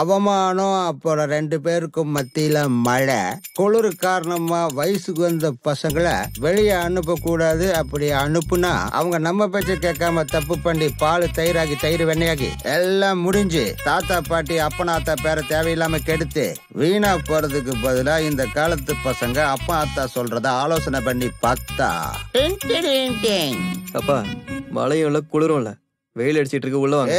அவமானம். அப்புறம் 2 பேருக்கும் மத்தியில மழை. குளிர் காரணமா வயசுக்கு வந்த பசங்களை வெளியே அனுப்ப கூடாது. அப்படி அனுப்புனா அவங்க நம்ம பேச்ச கேட்காம தப்பு பண்ணி பால் தயிராகி தயிர் வெண்ணையாகி எல்லாம் முடிஞ்சு தாத்தா பாட்டி அப்பனா அத்தா பேரை தேவையில்லாம கெடுத்து வீணா போறதுக்கு பதிலா இந்த காலத்து பசங்க அப்பா அத்தா சொல்றத ஆலோசனை பண்ணி பார்த்தா. அப்பா மழையும் இல்ல குளிரும் இல்ல, வெயில் அடிச்சிட்டு இருக்கு, உள்ள வாங்க.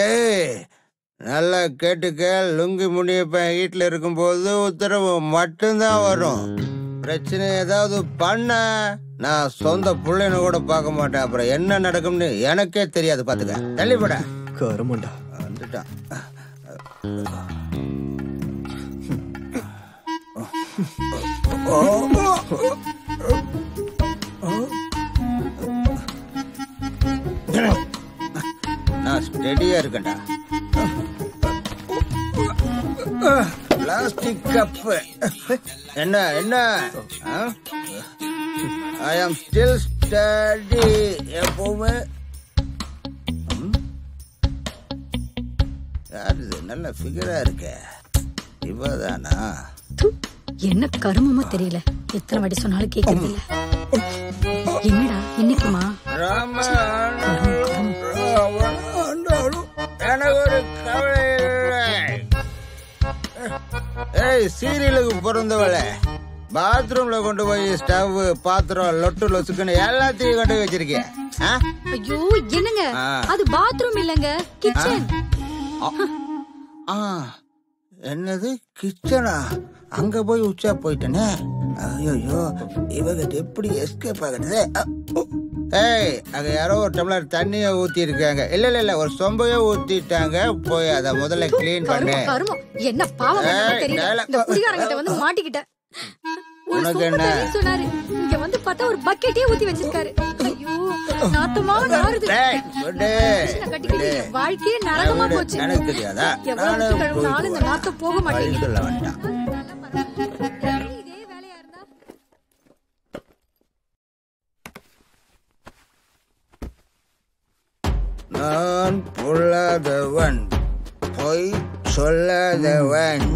நல்லா கேட்டுக்க. லுங்கி முனியப்ப வீட்டுல இருக்கும்போது உத்தரவு மட்டும்தான் வரும். பிரச்சனை ஏதாவது பண்ண நான் சொந்த பிள்ளைன்னு கூட பார்க்க மாட்டேன். அப்புறம் என்ன நடக்கும்னு எனக்கே தெரியாது. பாத்துக்க. தள்ளிப்பட கருமண்டா வந்துட்டான். நான் ஸ்டெடியா இருக்கேன்டா. பிளாஸ்டிக் கப் என்ன என்ன? ஐ ஆம் ஸ்டில் ஸ்டடி. எப்பவுமே யாரு நல்ல ஃபிகரா இருக்க? இவதானா? என்ன கருமமா தெரியல. எத்தனை வாட்டி சொன்னாலும் கேட்கறது இல்ல. என்னடா இன்னைக்குமா? எனக்கு ஒரு கவலை. ஏய், சீரியலுக்கு பிறந்தவள பாத்ரூம்ல கொண்டு போய் ஸ்டவ் பாத்திரம் லொட்டு லொசுக்குன்னு எல்லாத்தையும் கொண்டு வச்சிருக்கேன். ஐயோ என்னங்க, அது பாத்ரூம் இல்லங்க, கிச்சன். என்னது கிச்சனா? அங்க போய் உச்சா போயிட்டனே. ஐயோ, இவகிட்ட எப்படி எஸ்கேப் ஆகுது? ஏய், அங்க யாரோ ஒரு டம்ளர் தண்ணிய ஊத்தி இருக்காங்க. இல்ல ஒரு சொம்பையே ஊத்திட்டாங்க. போய் அத முதல்ல கிளீன் பண்ணு. என்ன பாவம் தெரியல. இந்த குடிகாரங்கிட்ட வந்து மாட்டிக்கிட்டேன். உனக்கு என்ன சொன்னாரு? இங்க வந்து பார்த்தா ஒரு பக்கெட்டே ஊத்தி வச்சிருக்காரு. ஐயோ, நாத்தமா நாறுது. வாழ்க்கையே நரகமா போச்சு. எனக்கு தெரியாதா? எவ்வளவு கழுவுனாலும் இந்த நாத்தம் போக மாட்டேங்குது. சொல்ல வேண்டாம். இதே வேலையா இருந்தா நான் பொல்லாதவன், பொய் சொல்லாதவன்,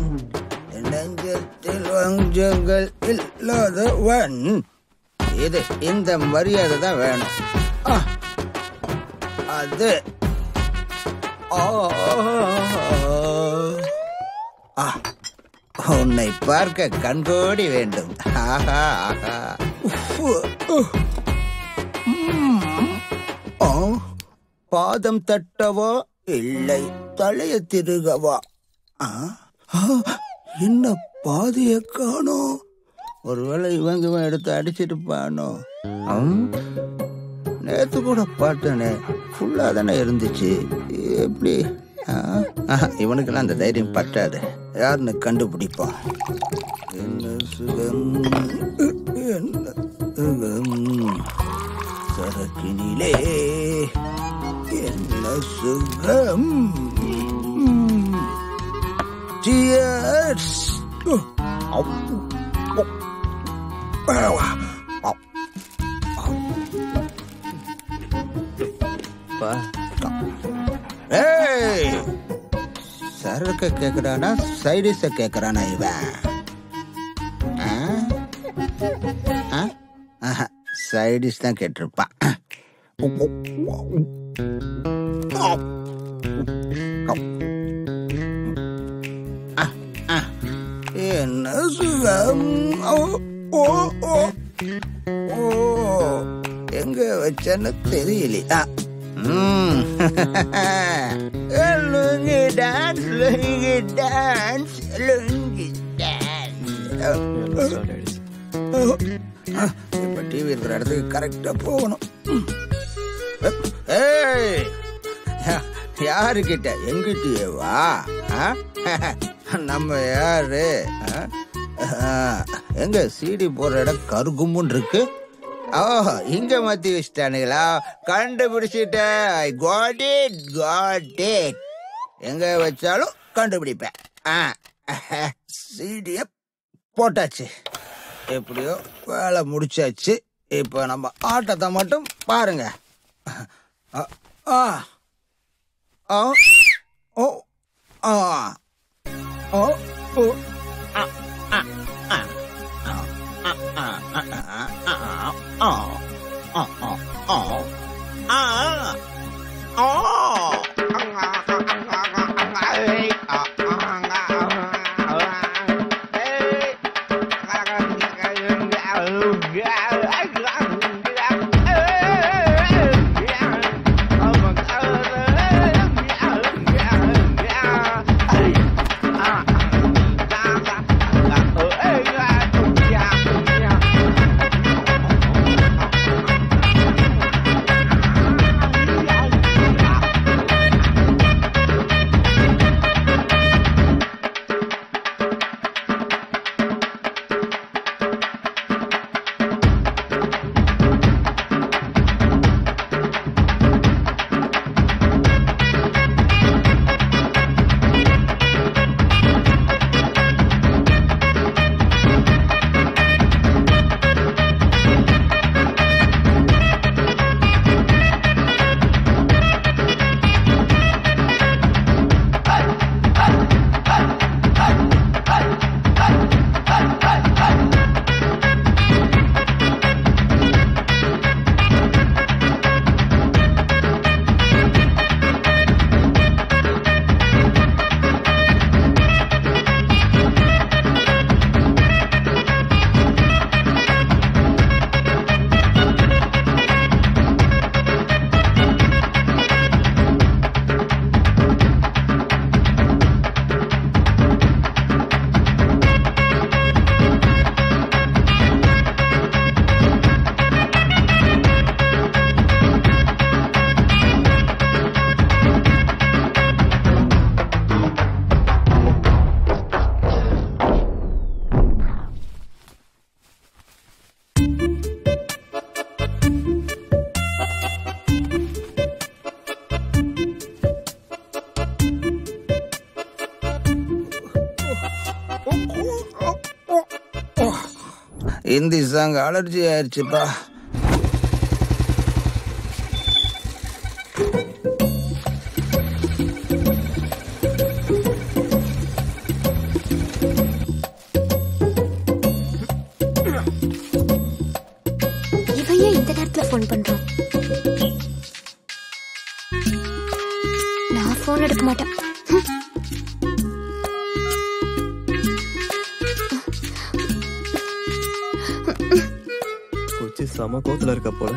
நெஞ்சத்தில் வஞ்சங்கள் இல்லாதவன். இது இந்த மரியாதை தான் வேணும். அது உன்னை பார்க்க கண்கோடி வேண்டும். ஆஹா ஆஹா. பாதம் தட்டவா இல்லை தலைய திருகவா? என்ன பாதைய காணோம்? ஒருவேளை இவங்க எடுத்து அடிச்சிருப்பானோ? நேத்து கூட பார்த்தனே, ஃபுல்லா தானே இருந்துச்சு. எப்படி? இவனுக்கெல்லாம் அந்த தைரியம் பட்டாது. யாருன்னு கண்டுபிடிப்பான். என்ன சுகம், என்ன சுகம் சரக்கினிலே, என்ன சுகம். Cheers. சரக்கு கேக்குறானா சைடிஸ கேக்குறானா இவன்? சைடிஸ் தான் கேட்டிருப்பான். என்ன சுகம். எங்க வச்சன்னு தெரியலையா? Lungi dance, lungi dance, lungi dance. இப்ப டிவி இருக்கிற இடத்துக்கு கரெக்டா போகணும். யாருக்கிட்ட? எங்கிட்டயே வா. நம்ம யாரு? எங்க சிடி போற இடம் கருகுமுன்னு இருக்கு. இங்க மாத்தி வச்சுட்டானுங்களா? கண்டுபிடிச்சிட்ட. I got it, got it. எங்க வச்சாலும் கண்டுபிடிப்பேன். சிடிய போட்டாச்சு. எப்படியோ வேலை முடிச்சாச்சு. இப்ப நம்ம ஆட்டத்தை மட்டும் பாருங்க. ஹிந்தி சாங் அலர்ஜி ஆயிடுச்சுப்பா. இவையே இந்த நேரத்துல போன் பண்றான். நான் போன் எடுக்க மாட்டேன். செம கோத்துல இருக்க போல.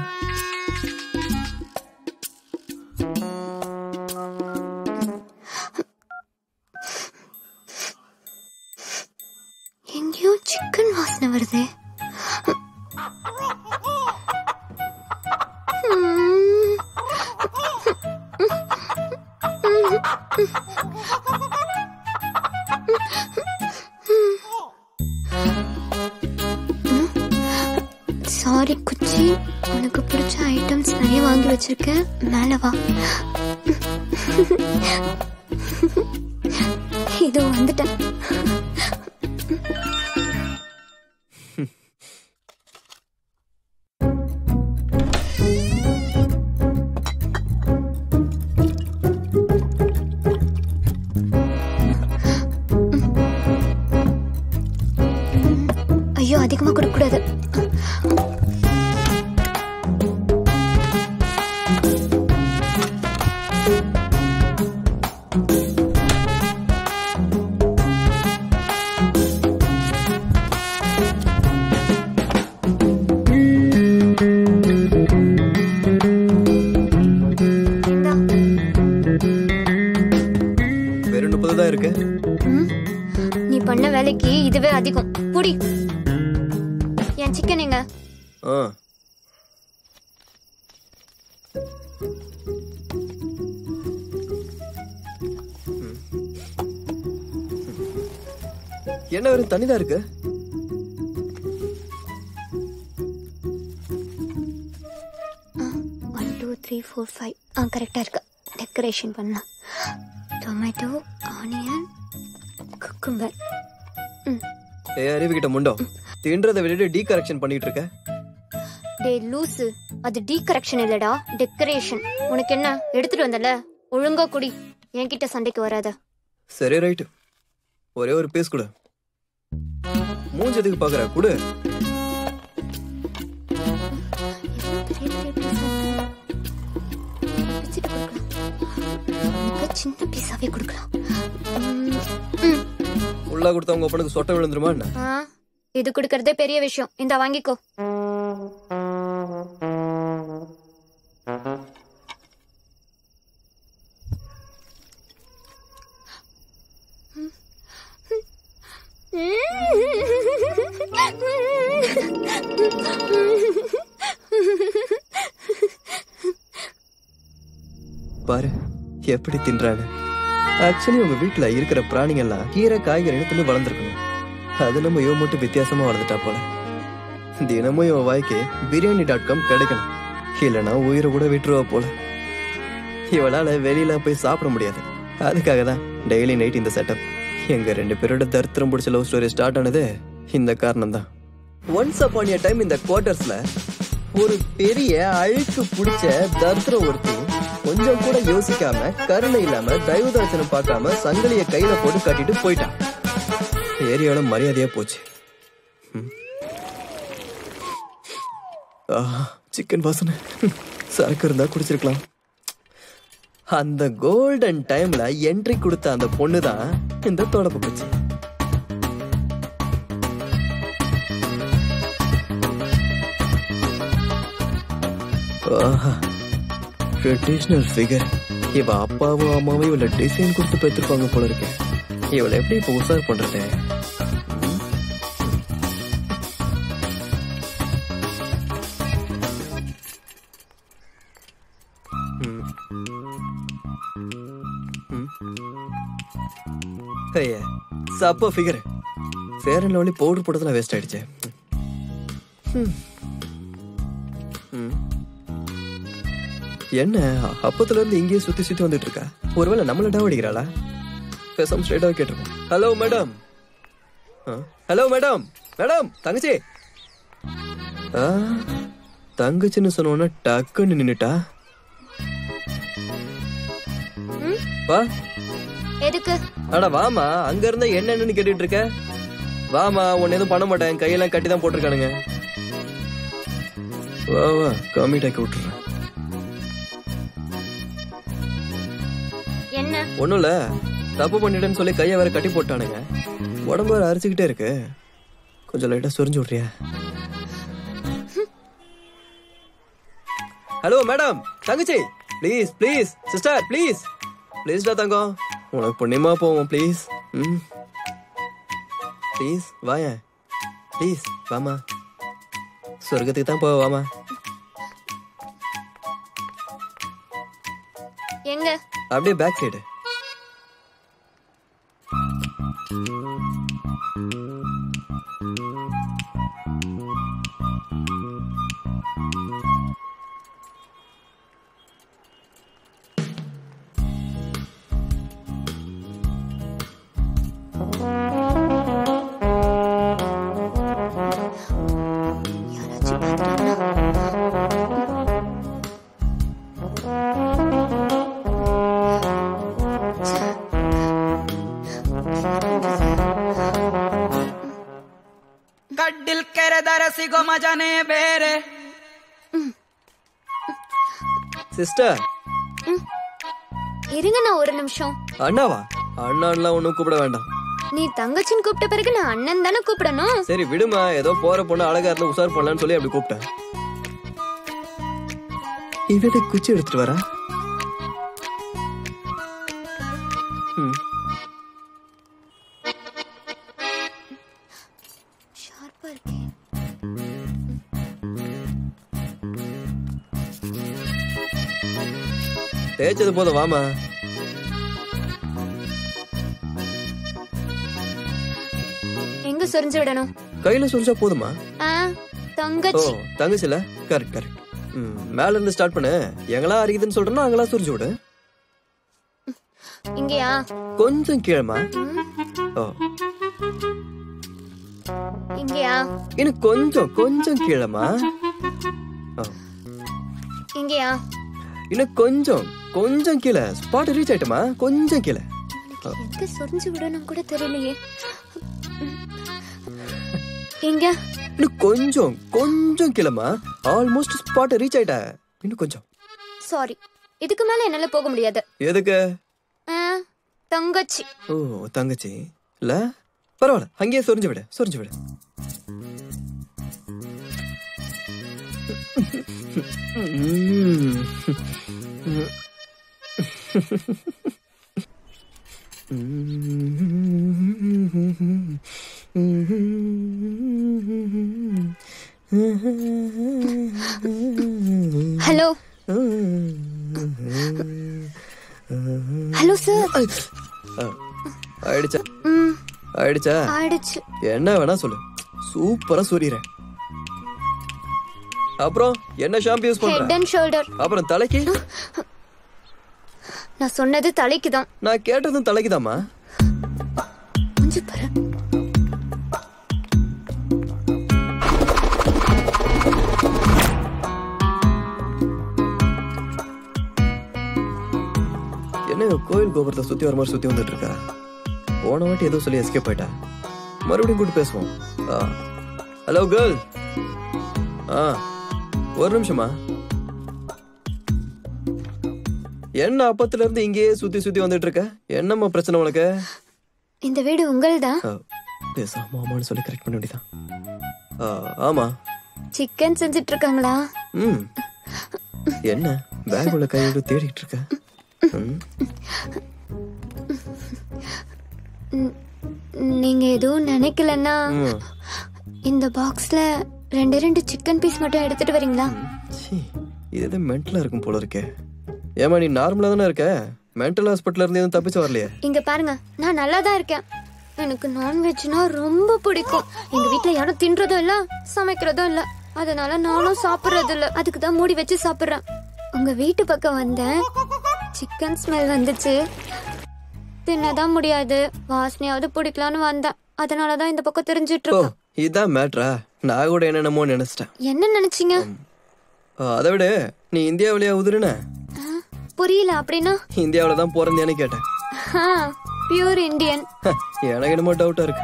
எங்கேயோ சிக்கன் வாசனை வருதே. சாரி குச்சி, உனக்கு பிடிச்ச ஐட்டம்ஸ் நிறைய வாங்கி வச்சிருக்கேன், மேல வா. இதோ வந்துட்டேன். ஐயோ, அதிகமா கொடுக்க கூடாது. வெறும் 30 தான் இருக்கு. நீ பண்ண வேலைக்கு இதுவே அதிகம். புடி. என் சிக்கன் எங்க? என்ன வெறும் தண்ணிதான் இருக்கு. ஒன் 2 3 4 5 கரெக்டா இருக்கு. டெக்கரேஷன் பண்ணலாம். Tomato, onion, cucumber. அறிவுகிட்ட முண்டோ தின்றதை விட்டுட்டு டீ கரெக்ஷன் பண்ணிட்டு இருக்க. டேய் லூசு, அது டீகரெக்ஷன் இல்லடா, டெக்கரேஷன். உனக்கு என்ன எடுத்துட்டு வந்தல, ஒழுங்கா குடி, என்கிட்ட சண்டைக்கு வராத. சரி ரைட்டு, ஒரே ஒரு பீஸ் கொடு. மூஞ்சதுக்கு பாக்குற கொடு. சின்ன பீஸாவே கொடுக்கலாம். உள்ள கொடுத்தா உங்க அப்பனுக்கு சொட்டை விழுந்துருமா என்ன? இது கொடுக்கறதே பெரிய விஷயம். இந்த வாங்கிக்கோ. பாரு எப்படி தின்றாங்க. ஆக்சுவலி உங்க வீட்டுல இருக்கிற பிராணிகள்லாம் கீரை காய்கறி தின்னு வளர்ந்துருக்கணும். அது நம்ம இவ மட்டும் வித்தியாசமா வளர்ந்துட்டா போல. தினமும் இவன் வாய்க்கு biryani.com கிடைக்கணும், இல்லைன்னா உயிரை கூட விட்டுருவா போல. இவளால வெளியில போய் சாப்பிட முடியாது. அதுக்காக தான் டெய்லி நைட் இந்த செட்டப். எங்க 2 பேரோட தரித்திரம் பிடிச்ச லவ் ஸ்டோரி ஸ்டார்ட் ஆனது இந்த காரணம் தான். ஒன்ஸ் அப்பான் எ டைம் இந்த குவார்டர்ஸ்ல ஒரு பெரிய அழுக்கு பிடிச்ச தரித்திரம் ஒருத்தி கொஞ்சம் கூட யோசிக்காம, கருணை இல்லாம, தயவு தரிசனம் பார்க்காம சங்கிலிய கையில போட்டு கட்டிட்டு போயிட்டான். ஏரியாவோட மரியாதையா போச்சு. சிக்கன் வாசனை. சரக்கு இருந்தா குடிச்சிருக்கலாம். அந்த கோல்டன் டைம்ல என்ட்ரி கொடுத்த அந்த பொண்ணுதான் இந்த தொடப்பு போச்சு. Traditional figure. இவ அப்பாவும் அம்மாவும் இவள டிசைன் கொடுத்து பெற்றிருப்பாங்க போல இருக்கு. இவளை எப்படி இப்ப உசார் பண்றது? சப்ப figure. Fair and Lovely powder போட்டதெல்லாம் வேஸ்ட் ஆயிடுச்சு. என்ன அப்பத்துல இருந்து இங்கேயே சுத்தி சுத்தி வந்துட்டு இருக்கா? ஒருவேளை நம்மள டாவடிக்கிறாளா? பேசாம ஸ்ட்ரைட்டா கேட்டிருக்கோம். Hello madam. Hello madam. Madam தங்கச்சி. தங்கச்சின்னு சொன்னோன்னா டக்குன்னு நின்னுட்டா. வா. எதுக்கு? அட வாமா, அங்க இருந்த என்னன்னு கேட்டுட்டு இருக்க. வாமா, உன்ன எதுவும் பண்ண மாட்டேன், கையெல்லாம் கட்டி தான் போட்டிருக்கானுங்க. வா வா, கம்மிட்டாக்கி விட்டுறேன். என்ன? ஒண்ணும் இல்ல, தப்பு பண்ணிட்டேன்னு சொல்லி கைய வேற கட்டி போட்டானுங்க. உடம்பு வேற அரிச்சுக்கிட்டே இருக்கு. கொஞ்சம் லைட்டா சொரிஞ்சு விட்றியா? ஹலோ மேடம், தங்கச்சி, ப்ளீஸ் ப்ளீஸ் சிஸ்டர், ப்ளீஸ் ப்ளீஸ்டா தங்கம், உனக்கு புண்ணியமா போவோம் ப்ளீஸ். ப்ளீஸ் வாயா, ப்ளீஸ் வாமா, சொர்க்கத்துக்கு தான் போவாமா. எங்க? அப்படியே பேக் சைடு. கட்டில் கரதர சிகோ மஜானே பேரே. சிஸ்டர் இருங்க, நான் ஒரு நிமிஷம். அண்ணாவா? அண்ணான்லாம் ஒண்ணும் கூப்பிட வேண்டாம். நீ தங்கச்சின்னு கூப்பிட்ட பிறகு நான் அண்ணன் தானே கூப்பிடணும். சரி விடுமா, ஏதோ போற பொண்ணு அழகா இருந்தா உசார் பண்ணலான்னு சொல்லி அப்படி கூப்பிட்டேன். இவதை குச்சி எடுத்துட்டு வரா. தேய்ச்சது போதும், வாமா. எங்க சொரிஞ்சு விடணும்? கையில சொரிஞ்சா போதுமா? தங்கச்சி. தங்கச்சில கரெக்ட் கரெக்ட். மேல இருந்து ஸ்டார்ட் பண்ணு. எங்களா அரிக்குதுன்னு சொல்றேன்னா அங்களா சொரிஞ்சு விடு. இங்கயா? கொஞ்சம் கீழமா. இங்கயா? இன்னும் கொஞ்சம் கொஞ்சம் கீழமா. எங்கயா? இன்னும் கொஞ்சம் கீழே. ஸ்பாட் ரீச் ஆயிட்டமா? கொஞ்சம் கீழே. எங்க சொரிஞ்சு விடணும் கூட தெரியலையே. எங்க? இன்னும் கொஞ்சம் கீழமா. ஆல்மோஸ்ட் ஸ்பாட் ரீச் ஆயிட்ட. இன்னும் கொஞ்சம். சாரி, இதுக்கு மேல என்னால போக முடியாது. எதுக்கு? தங்கச்சி. ஓ, தங்கச்சி இல்ல, பரவாயில்ல, அங்கேயே சொரிஞ்சு விடு. Hello sir. ஆயிடுச்சு. என்ன வேணா சொல்லு, சூப்பரா சொல்லிறேன். அப்புறம் என்ன ஷாம்பு யூஸ் பண்ற? Head and shoulder. அப்புறம் தலைக்கு? நான் சொன்னது தலைக்கு தான். நான் கேட்டதும் தலைக்குதாமா? கொஞ்சம் பாரு. என்ன கோயில் கோபுரத்தை சுத்தி வர மாதிரி சுத்தி வந்துட்டு இருக்கா? போன வாட்டி ஏதோ சொல்லி எஸ்கேப் ஆயிட்டா. மறுபடியும் கூட்டு பேசுவோம். Hello girl. ஒரு நிமிஷமா. என்ன அப்பத்துல இருந்து இங்கேயே சுத்தி வந்துட்டு இருக்க? என்னம்மா பிரச்சனை உனக்கு? இந்த வீடு உங்கள்தான். பேசாம ஆமான்னு சொல்லி கரெக்ட் பண்ண வேண்டியதான். ஆமா. சிக்கன் செஞ்சிட்டு இருக்காங்களா? என்ன பேக் உள்ள கையோட தேடிட்டு இருக்க? நீங்க எதுவும் நினைக்கலன்னா இந்த பாக்ஸ்ல 2 சிக்கன் பீஸ் மட்டும் எடுத்துட்டு வரீங்களா? இது மென்டலா இருக்கும் போல இருக்கே. ஏமா நீ நார்மலா தானே இருக்க? மென்டல் ஹாஸ்பிட்டல்ல இருந்து எதுவும் தப்பிச்சு வரலையே? இங்க பாருங்க, நான் நல்லா தான் இருக்கேன். எனக்கு நான்வெஜ்னா ரொம்ப பிடிக்கும். எங்க வீட்டுல யாரும் தின்றதும் இல்ல, சமைக்கிறதும் இல்ல. அதனால நானும் சாப்பிடுறது இல்ல. அதுக்கு தான் மூடி வச்சு சாப்பிடுறேன். உங்க வீட்டு பக்கம் வந்தேன், சிக்கன் ஸ்மெல் வந்துச்சு. தின்னதான் முடியாது, வாசனையாவது பிடிக்கலான்னு வந்தேன். அதனாலதான் இந்த பக்கம் தெரிஞ்சிட்டு இருக்கேன். இதான் மேட்ரா? நான் கூட என்னென்னமோ நினைச்சிட்டேன். என்ன நினைச்சீங்க? அதை விட நீ இந்தியாவிலேயே உதிருன? புரியல. அப்படின்னா? இந்தியாவில தான் பிறந்தியான்னு கேட்டேன். Pure Indian. எனக்கு என்னமோ டவுட்டா இருக்கு.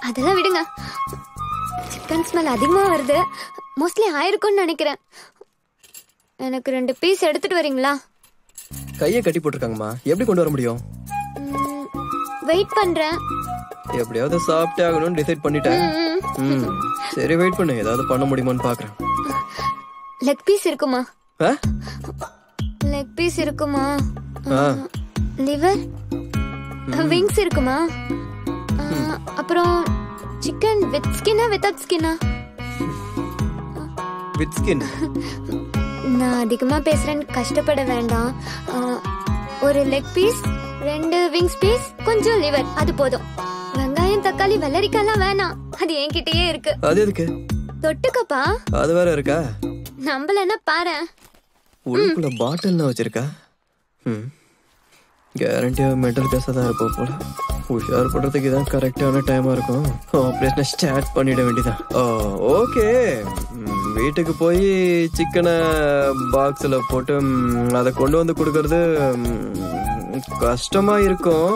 அதெல்லாம் விடுங்க. சிக்கன் ஸ்மெல் அதிகமா வருது. மோஸ்ட்லி ஆயிருக்கும்னு நினைக்கிறேன். எனக்கு 2 பீஸ் எடுத்துட்டு வரீங்களா? கையை கட்டி போட்டிருக்காங்கம்மா, எப்படி கொண்டு வர முடியும்? வெயிட் பண்றேன். எப்படியாவது சாப்பிட்டே ஆகணும்னு டிசைட் பண்ணிட்டேன். சரி வெயிட் பண்ணு, ஏதாவது பண்ண முடியுமான்னு பாக்குறேன். லெக் பீஸ் இருக்குமா? லெக் பீஸ் இருக்குமா? லிவர், விங்ஸ் இருக்குமா? அப்புறம் சிக்கன் வித் ஸ்கின்னா வித்தவுட் ஸ்கின்னா? With skin. நான் அதிகமா பேசுறேன்னு கஷ்டப்பட வேண்டாம். ஒரு லெக் பீஸ், 2 விங்ஸ் பீஸ், கொஞ்சம் லிவர், அது போதும். வெங்காயம், தக்காளி, வெள்ளரிக்காய்லாம் வேணாம். அது என்கிட்டயே இருக்கு. அது எதுக்கு? தொட்டுக்கப்பா. அது வேற இருக்கா? நம்பலன்னா பாரு. உள்ளுக்குள்ள பாட்டில் வச்சிருக்கா? கேரண்டியா மென்டல் கேஸா தான் இருப்போம் போல. உஷார் பண்றதுக்கு இதான் கரெக்டான டைமா இருக்கும். ஆபரேஷனை ஸ்டார்ட் பண்ணிட வேண்டியதான். ஓகே, வீட்டுக்கு போய் சிக்கனை பாக்ஸ்ல போட்டு அதை கொண்டு வந்து கொடுக்கறது கஷ்டமா இருக்கும்.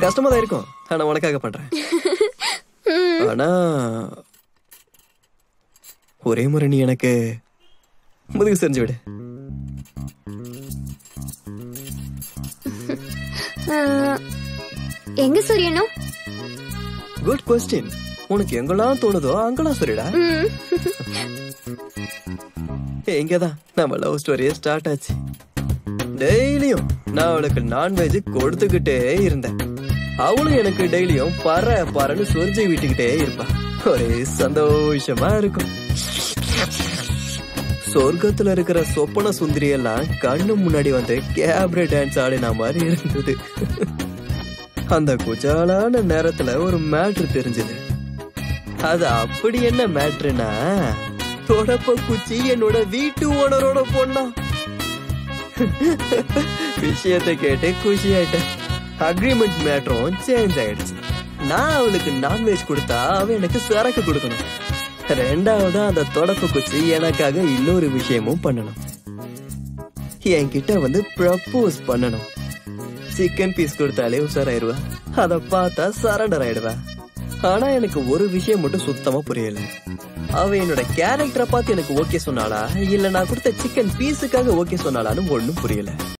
கஷ்டமா தான் இருக்கும். ஆனா உனக்காக பண்றேன். ஆனா ஒரே முறை நீ எனக்கு முதுகு செஞ்சு விடு. எங்க சொரியணும்? Good question. உனக்கு எங்கெல்லாம் தோணுதோ அங்கெல்லாம் சொல்லிடா. எங்கதான் நம்ம லவ் ஸ்டோரியே ஸ்டார்ட் ஆச்சு. டெய்லியும் நான் அவளுக்கு நான்வெஜ் கொடுத்துக்கிட்டே இருந்தேன். அவளும் எனக்கு டெய்லியும் பறன்னு சொரிஞ்சு விட்டுக்கிட்டே இருப்பா. ஒரே சந்தோஷமா இருக்கும். சொர்க்கத்துல இருக்கிற சொப்பன சுந்தரி எல்லாம் கண்ணு முன்னாடி வந்து கேப்ரே டான்ஸ் ஆடின மாதிரி இருந்தது. அந்த குஜாலான நேரத்துல ஒரு மேட்ரு தெரிஞ்சது. அது அப்படி என்ன மேட்ருனா, தொடப்ப குச்சி என்னோட வீட்டு ஓனரோட பொண்ணா. விஷயத்தை கேட்டு குஷி ஆயிட்டேன். அக்ரிமெண்ட் மேட்டரும் சேஞ்ச் ஆயிடுச்சு. நான் அவளுக்கு நான்வெஜ் கொடுத்தா அவ எனக்கு சரக்கு கொடுக்கணும். ரெண்டாவதா அந்த தொடப்பு குச்சி எனக்காக இன்னொரு விஷயமும் பண்ணணும். என்கிட்ட வந்து ப்ரப்போஸ் பண்ணணும். சிக்கன் பீஸ் கொடுத்தாலே உஷாராயிருவா. அத பார்த்தா சரண்டர் ஆயிடுவா. ஆனா எனக்கு ஒரு விஷயம் மட்டும் சுத்தமா புரியல. அவ என்னோட கேரக்டரை பார்த்து எனக்கு ஓகே சொன்னாளா இல்ல நான் கொடுத்த சிக்கன் பீஸுக்காக ஓகே சொன்னாலான்னு ஒண்ணும் புரியல.